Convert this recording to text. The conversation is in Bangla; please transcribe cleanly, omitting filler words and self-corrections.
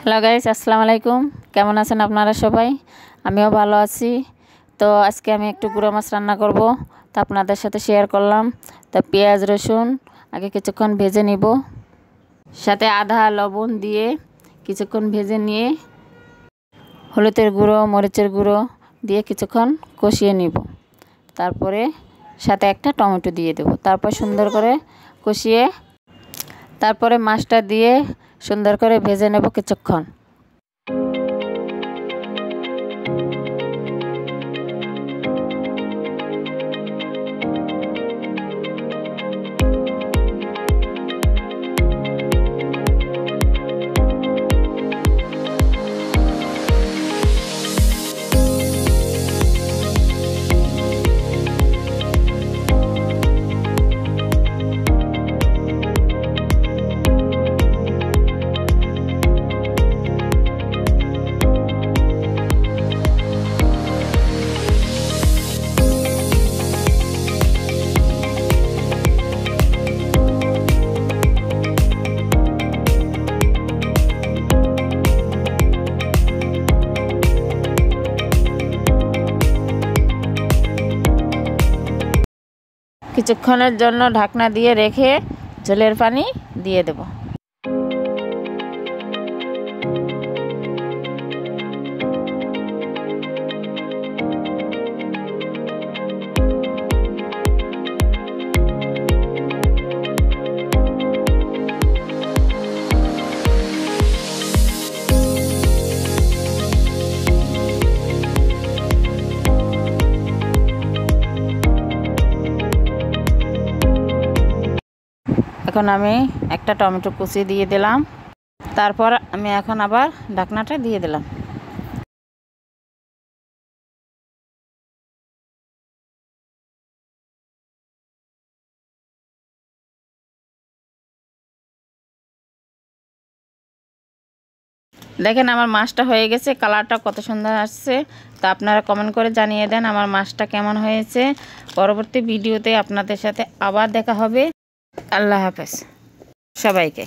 হ্যালো গাইস, আসসালামু আলাইকুম। কেমন আছেন আপনারা সবাই? আমিও ভালো আছি। তো আজকে আমি একটু গুঁড়ো মাছ রান্না করব, তো আপনাদের সাথে শেয়ার করলাম। তো পেঁয়াজ রসুন আগে কিছুক্ষণ ভেজে নিব, সাথে আদা লবণ দিয়ে কিছুক্ষণ ভেজে নিয়ে হলুদের গুঁড়ো মরিচের গুঁড়ো দিয়ে কিছুক্ষণ কষিয়ে নিব। তারপরে সাথে একটা টমেটো দিয়ে দেব। তারপর সুন্দর করে কষিয়ে তারপরে মাছটা দিয়ে সুন্দর করে ভেজে নেব কিছুক্ষণ। কিছুক্ষণের জন্য ঢাকনা দিয়ে রেখে ঝোলের পানি দিয়ে দেব। এখন আমি একটা টমেটো কুচি দিয়ে দিলাম। তারপর আমি এখন আবার ঢাকনাটা দিয়ে দিলাম। দেখেন আমার মাছটা হয়ে গেছে, কালারটা কত সুন্দর আসছে। তো আপনারা কমেন্ট করে জানিয়ে দেন আমার মাছটা কেমন হয়েছে। পরবর্তী ভিডিওতে আপনাদের সাথে আবার দেখা হবে। আল্লাহ হাফেজ সবাইকে।